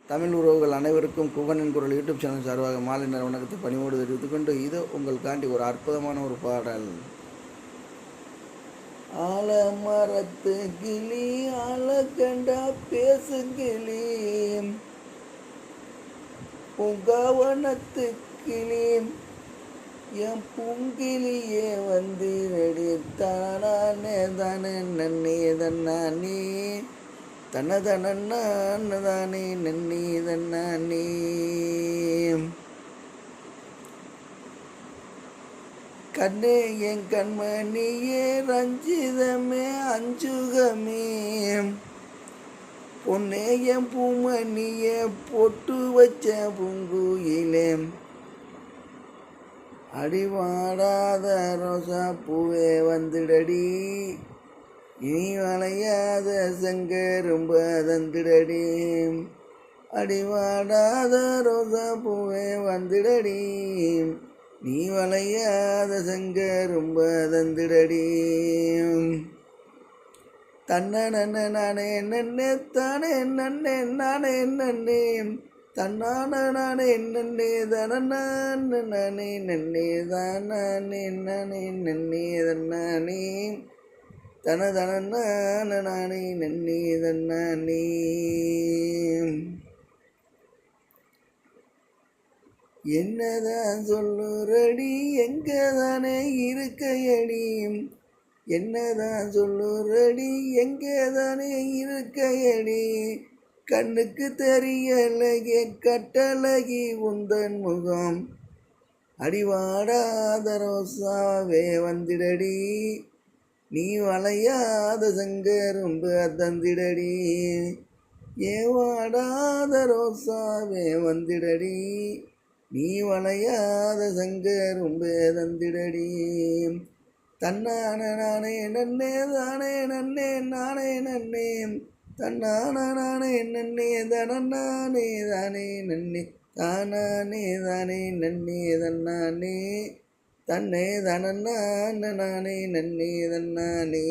தமிழ் உறவுகள் அனைவருக்கும் குகனின் குரல் யூடியூப் சேனல் சார்பாக மாலை நேர வணக்கத்தை பணிவோடு தெரிவித்துக் கொண்டு இதோ உங்களுக்காண்டி ஒரு அற்புதமான ஒரு பாடல். ஆலமரத்து கிளி ஆலக்கண்டா பேசுகிளி, பூங்காவனத்து கிளி என் பூங்கிளியே வந்திரடி, தானே தானே நன்னே தன்னானே தனதனே நன்னி தன்னானே. கண்ணே என் கண்மணியே ரஞ்சிதமே அஞ்சுகமே, பொன்னே என் பூமணியே பொட்டு வச்ச பூங்குயிலே, அடிவாடாத ரோசா பூவே வந்துடடி, இனி வளையாத செங்கரும்பு தந்திடடி, அடிவாடாத ரோசா பூவே வந்துடடி, நீ வளையாத செங்கரும்பு தந்திடடி. தன்ன நன்ன நானே நன்னே தானே நன்னே நானே நன்னே தன்னான நானே நன்னே தனநானே நானே நன்னே தானே நானே நன்னே தன்னானே தனதனான நானே நன்னே தன்னானே. என்னதான் சொல்லுறடி எங்கதானே இருக்கையடி, என்னதான் சொல்லுறடி எங்கதானே இருக்கையடி, கண்ணுக்கு தெரியலகே கட்டழகி உந்தன் முகம், அடிவாடாத ரோசாவே வந்திடடி, நீ வளையாத செங்கரும்பு தந்திடடி, ஏவாடாத ரோசாவே வந்திடடி, நீ வளையாத செங்கரும்பு தந்திடடி. தன்னான நானே நன்னே தானே நன்னே நானே நன்னே தன்னான நானே நன்னே தனநானே தானே நன்னே தானே தானே நன்னே தன்னானே தன்னே தனநான நானே நன்னே தன்னானே.